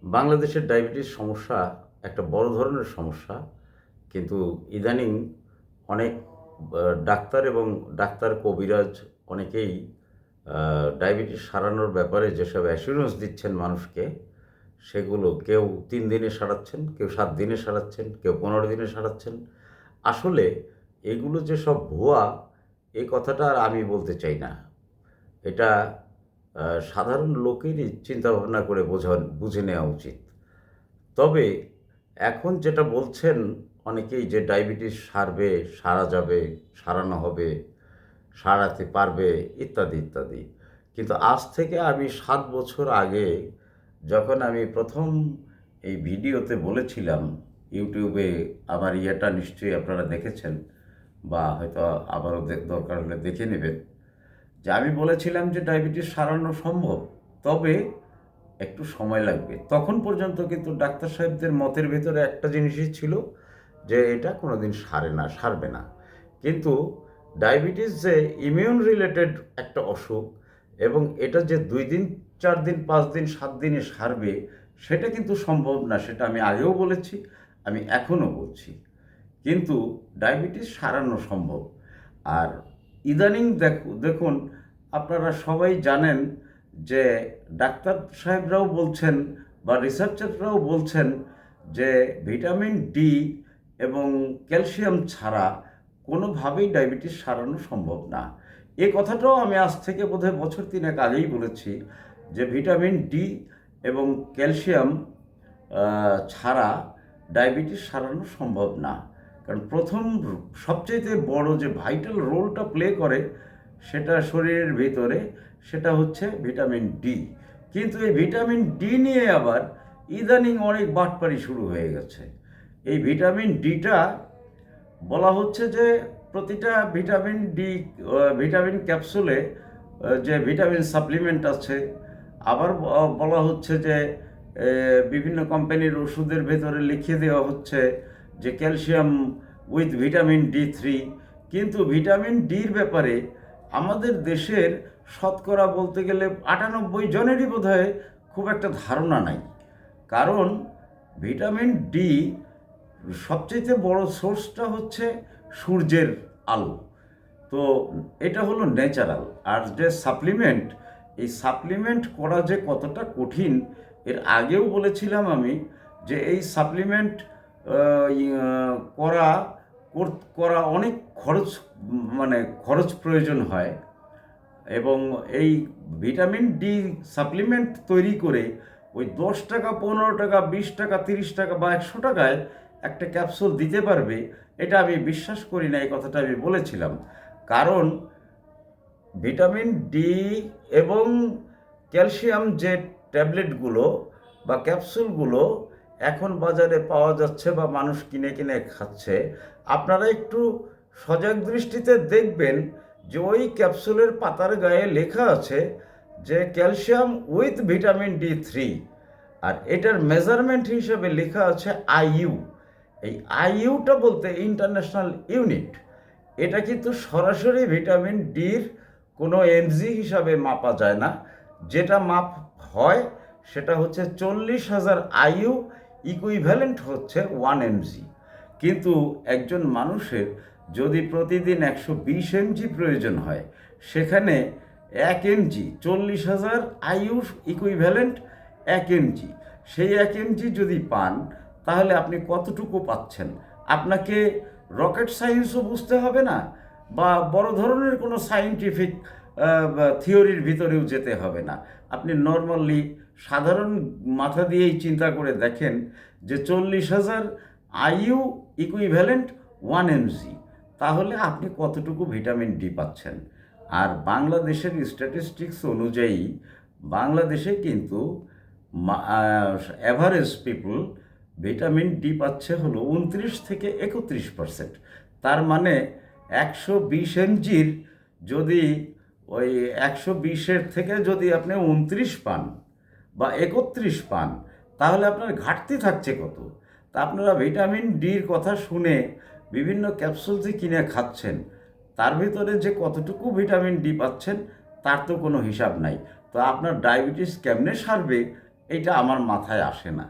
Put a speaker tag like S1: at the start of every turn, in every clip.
S1: বাংলাদেশের ডায়াবেটিস সমস্যা একটা বড় ধরনের সমস্যা। কিন্তু ইদানিং অনেক ডাক্তার এবং ডাক্তার কবিরাজ অনেকেই ডায়াবেটিস সারানোর ব্যাপারে যেসব অ্যাসুরেন্স দিচ্ছেন মানুষকে, সেগুলো কেউ ৩ দিনে সারাচ্ছেন, কেউ ৭ দিনে সারাচ্ছেন, কেউ ১৫ দিনে সারাচ্ছেন। আসলে এগুলো যে সব ভুয়া, এ কথাটা আর আমি বলতে চাই না। এটা সাধারণ লোকেরই চিন্তাভাবনা করে বুঝে নেওয়া উচিত। তবে এখন যেটা বলছেন অনেকেই যে ডায়াবেটিস সারবে, সারা যাবে, সারানো হবে, সারাতে পারবে ইত্যাদি, ইত্যাদি। কিন্তু আজ থেকে আমি ৭ বছর আগে যখন আমি প্রথম এই ভিডিওতে বলেছিলাম, ইউটিউবে আমার ইয়েটা নিশ্চয়ই আপনারা দেখেছেন বা হয়তো আবারও দরকার হলে দেখে নেবেন, যে আমি বলেছিলাম যে ডায়াবেটিস সারানো সম্ভব, তবে একটু সময় লাগবে। তখন পর্যন্ত কিন্তু ডাক্তার সাহেবদের মতের ভেতরে একটা জিনিসই ছিল যে এটা কোনোদিন সারবে না। কিন্তু ডায়াবেটিস যে ইমিউন রিলেটেড একটা অসুখ, এবং এটা যে ২ দিন, ৪ দিন, ৫ দিন, ৭ দিনে সারবে, সেটা কিন্তু সম্ভব না। সেটা আমি আগেও বলেছি, আমি এখনও বলছি। কিন্তু ডায়াবেটিস সারানো সম্ভব। আর ইদানিং দেখুন, আপনারা সবাই জানেন যে ডাক্তার সাহেবরাও বলছেন বা রিসার্চাররাও বলছেন যে ভিটামিন ডি এবং ক্যালসিয়াম ছাড়া কোনোভাবেই ডায়াবেটিস সারানো সম্ভব না। এ কথাটাও আমি আজ থেকে বোধহয় বছর ৩ আগেই বলেছি যে ভিটামিন ডি এবং ক্যালসিয়াম ছাড়া ডায়াবেটিস সারানো সম্ভব না। কারণ প্রথম সবচেয়ে বড় যে ভাইটাল রোলটা প্লে করে সেটা শরীরের ভিতরে, সেটা হচ্ছে ভিটামিন ডি। কিন্তু এই ভিটামিন ডি নিয়ে আবার ইদানিং অনেক বাটপারি শুরু হয়ে গেছে। এই ভিটামিন ডিটা বলা হচ্ছে যে প্রতিটা ভিটামিন ক্যাপসুলে যে ভিটামিন সাপ্লিমেন্ট আছে, আবার বলা হচ্ছে যে বিভিন্ন কোম্পানির ওষুধের ভেতরে লিখিয়ে দেওয়া হচ্ছে যে ক্যালসিয়াম উইথ ভিটামিন ডি3। কিন্তু ভিটামিন ডির ব্যাপারে আমাদের দেশের শতকরা বলতে গেলে ৯৮ জনেরই বোধহয় খুব একটা ধারণা নাই। কারণ ভিটামিন ডি সবচেয়ে বড় সোর্সটা হচ্ছে সূর্যের আলো। তো এটা হলো ন্যাচারাল। আর যে সাপ্লিমেন্ট, এই সাপ্লিমেন্ট করা যে কতটা কঠিন, এর আগেও বলেছিলাম আমি যে এই সাপ্লিমেন্ট করা করা অনেক খরচ, মানে খরচ প্রয়োজন হয়। এবং এই ভিটামিন ডি সাপ্লিমেন্ট তৈরি করে ওই ১০ টাকা, ১৫ টাকা, ২০ টাকা, ৩০ টাকা বা ১০০ টাকায় একটা ক্যাপসুল দিতে পারবে, এটা আমি বিশ্বাস করি না। এই কথাটা আমি বলেছিলাম। কারণ ভিটামিন ডি এবং ক্যালসিয়াম যে ট্যাবলেটগুলো বা ক্যাপসুলগুলো এখন বাজারে পাওয়া যাচ্ছে বা মানুষ কিনে কিনে খাচ্ছে, আপনারা একটু সজাগ দৃষ্টিতে দেখবেন যে ওই ক্যাপসুলের পাতার গায়ে লেখা আছে যে ক্যালসিয়াম উইথ ভিটামিন ডি3, আর এটার মেজারমেন্ট হিসেবে লেখা আছে আইইউ। এই আইইউটা বলতে ইন্টারন্যাশনাল ইউনিট। এটা কিন্তু সরাসরি ভিটামিন ডির কোনো এমজি হিসাবে মাপা যায় না। যেটা মাপ হয় সেটা হচ্ছে ৪০,০০০ আইইউ ইকুইভ্যালেন্ট হচ্ছে 1 mg। কিন্তু একজন মানুষের যদি প্রতিদিন ১২০ এমজি প্রয়োজন হয়, সেখানে ১ mg, ৪০,০০০ আইইউ ইকুইভ্যালেন্ট ১ mg, সেই ১ mg যদি পান, তাহলে আপনি কতটুকু পাচ্ছেন? আপনাকে রকেট সায়েন্সও বুঝতে হবে না বা বড় ধরনের কোনো সায়েন্টিফিক থিওরির ভিতরেও যেতে হবে না। আপনি নর্মালি সাধারণ মাথা দিয়েই চিন্তা করে দেখেন যে ৪০,০০০ আইইউ ইকুইভ্যালেন্ট 1 mg, তাহলে আপনি কতটুকু ভিটামিন ডি পাচ্ছেন। আর বাংলাদেশের স্ট্যাটিস্টিক্স অনুযায়ী বাংলাদেশে কিন্তু অ্যাভারেজ পিপল ভিটামিন ডি পাচ্ছে হলো ২৯ থেকে ৩১%। তার মানে ১২০ mgর যদি ওই ১২০-এর থেকে যদি আপনি ২৯ পান বা ৩১ পান, তাহলে আপনার ঘাটতি থাকছে কত? তা আপনারা ভিটামিন ডির কথা শুনে বিভিন্ন ক্যাপসুল যে কিনে খাচ্ছেন, তার ভিতরে যে কতটুকু ভিটামিন ডি পাচ্ছেন তার তো কোনো হিসাব নাই। তো আপনার ডায়াবেটিস কেমনে সারবে, এইটা আমার মাথায় আসে না।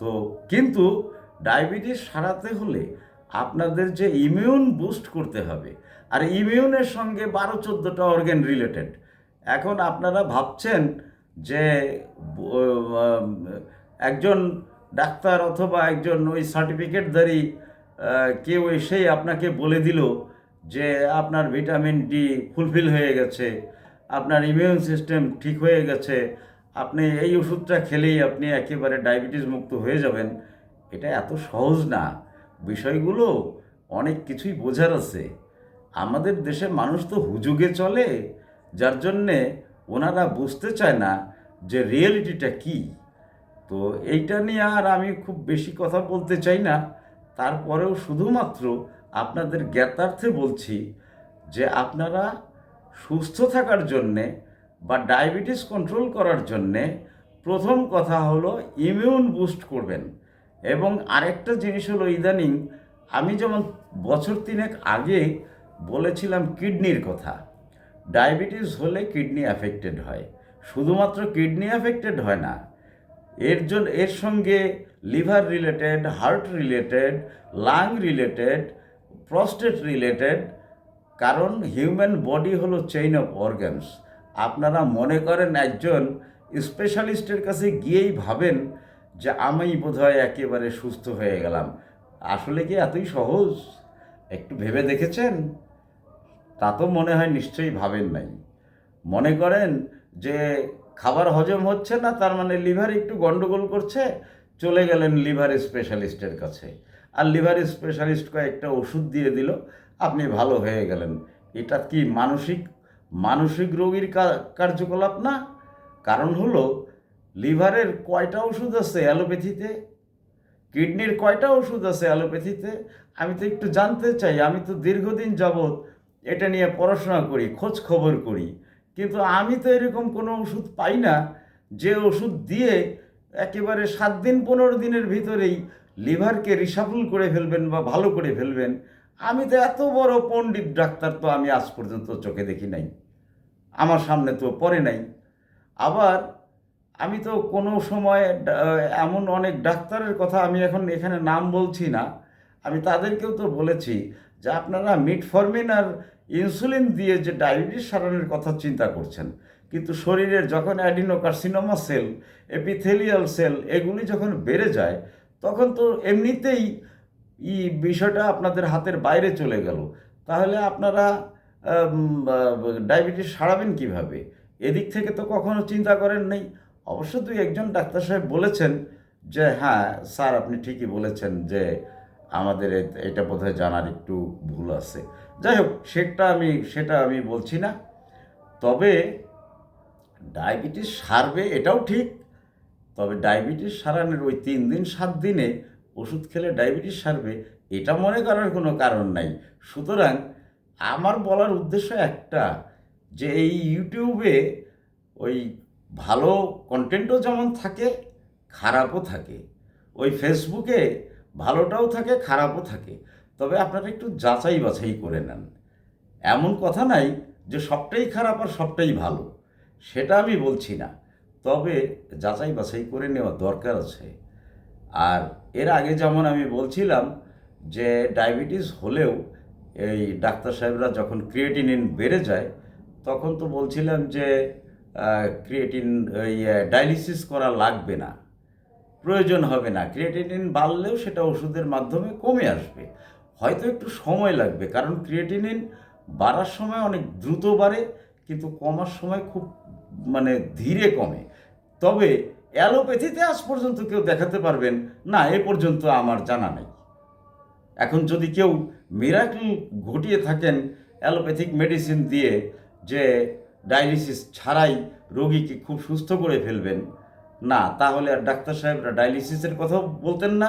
S1: তো কিন্তু ডায়াবেটিস সারাতে হলে আপনাদের যে ইমিউন বুস্ট করতে হবে, আর ইমিউনের সঙ্গে 12-14টা অর্গান রিলেটেড। এখন আপনারা ভাবছেন যে আম, একজন ডাক্তার অথবা একজন ওই সার্টিফিকেটধারী কেউ এসেই আপনাকে বলে দিল যে আপনার ভিটামিন ডি ফুলফিল হয়ে গেছে, আপনার ইমিউন সিস্টেম ঠিক হয়ে গেছে, আপনি এই ওষুধটা খেলেই আপনি একেবারে ডায়াবেটিস মুক্ত হয়ে যাবেন। এটা এত সহজ না। বিষয়গুলো অনেক কিছুই বোঝার আছে। আমাদের দেশে মানুষ তো হুজুগে চলে, যার জন্যে ওনারা বুঝতে চায় না যে রিয়েলিটিটা কী। তো এইটা নিয়ে আর আমি খুব বেশি কথা বলতে চাই না। তারপরেও শুধুমাত্র আপনাদের জ্ঞাতার্থে বলছি যে আপনারা সুস্থ থাকার জন্যে বা ডায়াবেটিস কন্ট্রোল করার জন্যে প্রথম কথা হলো ইমিউন বুস্ট করবেন। এবং আরেকটা জিনিস হলো, ইদানিং আমি যেমন বছর 3 আগে বলেছিলাম কিডনির কথা। ডায়াবেটিস হলে কিডনি অ্যাফেক্টেড হয়, শুধুমাত্র কিডনি অ্যাফেক্টেড হয় না, এর সঙ্গে liver related, heart related, lung related, prostate related. কারণ হিউম্যান বডি হলো চেইন অফ অর্গানস। আপনারা মনে করেন একজন স্পেশালিস্টের কাছে গিয়েই ভাবেন যে আমি বোধহয় একেবারে সুস্থ হয়ে গেলাম। আসলে কি এতই সহজ? একটু ভেবে দেখেছেন? তা তো মনে হয় নিশ্চয়ই ভাবেন নাই। মনে করেন যে খাবার হজম হচ্ছে না, তার মানে লিভার একটু গন্ডগোল করছে, চলে গেলেন লিভার স্পেশালিস্টের কাছে, আর লিভার স্পেশালিস্ট কয়েকটা ওষুধ দিয়ে দিল, আপনি ভালো হয়ে গেলেন। এটা কি মানসিক মানসিক রোগীর কার্যকলাপ না? কারণ হলো, লিভারের কয়টা ওষুধ আছে অ্যালোপ্যাথিতে, কিডনির কয়টা ওষুধ আছে অ্যালোপ্যাথিতে? আমি তো একটু জানতে চাই। আমি তো দীর্ঘদিন যাবৎ এটা নিয়ে পড়াশোনা করি, খোঁজ খবর করি, কিন্তু আমি তো এরকম কোনো ওষুধ পাই না যে ওষুধ দিয়ে একেবারে 7 দিন 15 দিনের ভিতরেই লিভারকে রিসাফল করে ফেলবেন বা ভালো করে ফেলবেন। আমি তো এত বড় পণ্ডিত ডাক্তার তো আমি আজ পর্যন্ত চোখে দেখি নাই, আমার সামনে তো পড়ে নাই। আবার আমি তো কোনো সময় এমন অনেক ডাক্তারের কথা আমি এখন এখানে নাম বলছি না, আমি তাদেরকেও তো বলেছি যে আপনারা মিটফরমিন আর ইনসুলিন দিয়ে যে ডায়াবেটিস সারানোর কথা চিন্তা করছেন, কিন্তু শরীরের যখন অ্যাডিনোকার্সিনোমা সেল, এপিথেলিয়াল সেল এগুলি যখন বেড়ে যায়, তখন তো এমনিতেই বিষয়টা আপনাদের হাতের বাইরে চলে গেল। তাহলে আপনারা ডায়াবেটিস সারাবেন কিভাবে? এদিক থেকে তো কখনো চিন্তা করেন নেই। অবশ্য 2-1 জন ডাক্তার সাহেব বলেছেন যে হ্যাঁ স্যার, আপনি ঠিকই বলেছেন যে আমাদের এটা বোধহয় জানার একটু ভুল আছে। যাই হোক, সেটা আমি বলছি না। তবে ডায়াবেটিস সারবে এটাও ঠিক, তবে ডায়াবেটিস সারানোর ওই 3 দিন 7 দিনে ওষুধ খেলে ডায়াবেটিস সারবে এটা মনে করার কোনো কারণ নাই। সুতরাং আমার বলার উদ্দেশ্য একটা, যে এই ইউটিউবে ওই ভালো কন্টেন্টও যেমন থাকে, খারাপও থাকে, ওই ফেসবুকে ভালোটাও থাকে, খারাপও থাকে। তবে আপনারা একটু যাচাই বাছাই করে নেন। এমন কথা নাই যে সবটাই খারাপ আর সবটাই ভালো, সেটা আমি বলছি না। তবে যাচাই বাছাই করে নেওয়া দরকার আছে। আর এর আগে যেমন আমি বলছিলাম যে ডায়াবেটিস হলেও এই ডাক্তার সাহেবরা যখন ক্রিয়েটিনিন বেড়ে যায়, তখন তো বলছিলাম যে ক্রিয়েটিন ওই ডায়ালিসিস করা লাগবে না, প্রয়োজন হবে না। ক্রিয়েটিনিন বাড়লেও সেটা ওষুধের মাধ্যমে কমে আসবে, হয়তো একটু সময় লাগবে, কারণ ক্রিয়েটিনিন বাড়ার সময় অনেক দ্রুত বাড়ে, কিন্তু কমার সময় খুব মানে ধীরে কমে। তবে অ্যালোপ্যাথিতে আজ পর্যন্ত কেউ দেখাতে পারবেন না, এ পর্যন্ত আমার জানা নেই। এখন যদি কেউ মিরাকল ঘটিয়ে থাকেন অ্যালোপ্যাথিক মেডিসিন দিয়ে, যে ডায়ালিসিস ছাড়াই রোগীকে খুব সুস্থ করে ফেলবেন, না, তাহলে আর ডাক্তার সাহেবরা ডায়ালিসিসের কথাও বলতেন না,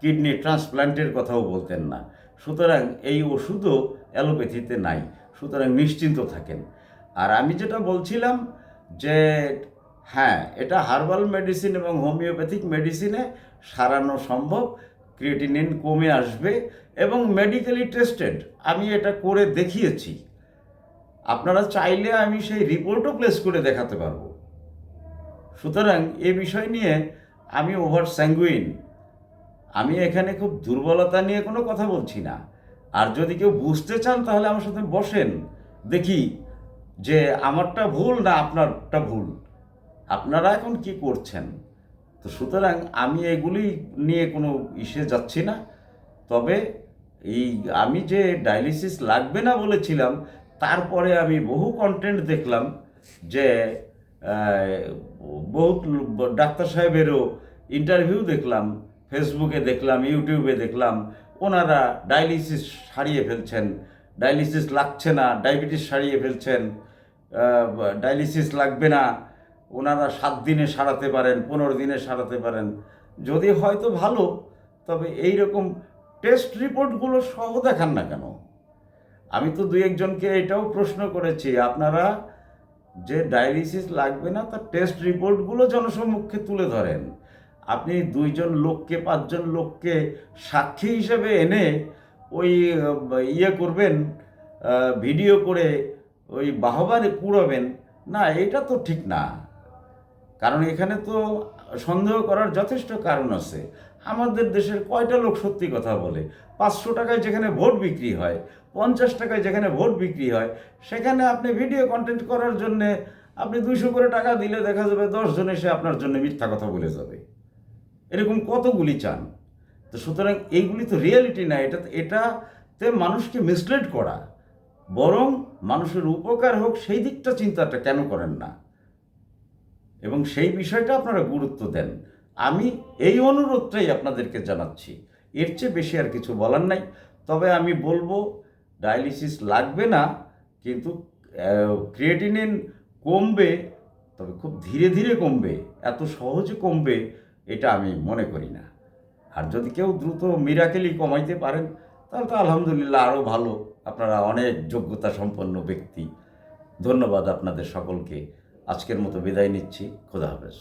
S1: কিডনি ট্রান্সপ্ল্যান্টের কথাও বলতেন না। সুতরাং এই ওষুধও অ্যালোপ্যাথিতে নাই, সুতরাং নিশ্চিন্ত থাকেন। আর আমি যেটা বলছিলাম যে হ্যাঁ, এটা হার্বাল মেডিসিন এবং হোমিওপ্যাথিক মেডিসিনে সারানো সম্ভব, ক্রিয়েটিনিন কমে আসবে এবং মেডিকেলি টেস্টেড, আমি এটা করে দেখিয়েছি। আপনারা চাইলে আমি সেই রিপোর্টও প্লেস করে দেখাতে পারবো। সুতরাং এ বিষয় নিয়ে আমি ওভার স্যাঙ্গুইন। আমি এখানে খুব দুর্বলতা নিয়ে কোনো কথা বলছি না। আর যদি কেউ বুঝতে চান তাহলে আমার সাথে বসেন, দেখি যে আমারটা ভুল না আপনারটা ভুল, আপনারা এখন কি করছেন। তো সুতরাং আমি এগুলি নিয়ে কোনো ইসে যাচ্ছি না। তবে এই আমি যে ডায়ালিসিস লাগবে না বলেছিলাম, তারপরে আমি বহু কন্টেন্ট দেখলাম যে বহুত ডাক্তার সাহেবেরও ইন্টারভিউ দেখলাম, ফেসবুকে দেখলাম, ইউটিউবে দেখলাম, ওনারা ডায়ালিসিস সারিয়ে ফেলছেন, ডায়ালিসিস লাগছে না, ডায়াবেটিস সারিয়ে ফেলছেন, ডায়ালিসিস লাগবে না, ওনারা 7 দিনে সারাতে পারেন, 15 দিনে সারাতে পারেন। যদি হয়তো ভালো, তবে এই রকম টেস্ট রিপোর্টগুলো সহ দেখান না কেন? আমি তো দুই একজনকে এটাও প্রশ্ন করেছি, আপনারা যে ডায়ালিসিস লাগবে না তার টেস্ট রিপোর্টগুলো জনসম্মুখে তুলে ধরেন। আপনি 2 জন লোককে 5 জন লোককে সাক্ষী হিসেবে এনে ওই ইয়ে করবেন, ভিডিও করে ওই বাহবারে কুড়াবেন না, এটা তো ঠিক না। কারণ এখানে তো সন্দেহ করার যথেষ্ট কারণ আছে। আমাদের দেশের কয়টা লোক সত্যি কথা বলে? 500 টাকায় যেখানে ভোট বিক্রি হয়, 50 টাকায় যেখানে ভোট বিক্রি হয়, সেখানে আপনি ভিডিও কন্টেন্ট করার জন্যে আপনি 200 করে টাকা দিলে দেখা যাবে 10 জন এসে আপনার জন্য মিথ্যা কথা বলে যাবে। এরকম কতগুলি চান? তো সুতরাং এইগুলি তো রিয়েলিটি না, এটাতে মানুষকে মিসলিড করা। বরং মানুষের উপকার হোক সেই দিকটা চিন্তাটা কেন করেন না? এবং সেই বিষয়টা আপনারা গুরুত্ব দেন। আমি এই অনুরোধটাই আপনাদেরকে জানাচ্ছি, এর চেয়ে বেশি আর কিছু বলার নাই। তবে আমি বলবো ডায়ালিসিস লাগবে না, কিন্তু ক্রিয়েটিনিন কমবে, তবে খুব ধীরে ধীরে কমবে, এত সহজে কমবে এটা আমি মনে করি না। আর যদি কেউ দ্রুত মিরাকেলি কমাইতে পারেন তাহলে তো আলহামদুলিল্লাহ, আরও ভালো। আপনারা অনেক যোগ্যতা সম্পন্ন ব্যক্তি। ধন্যবাদ আপনাদের সকলকে। আজকের মতো বিদায় নিচ্ছি। খোদা হাফেজ।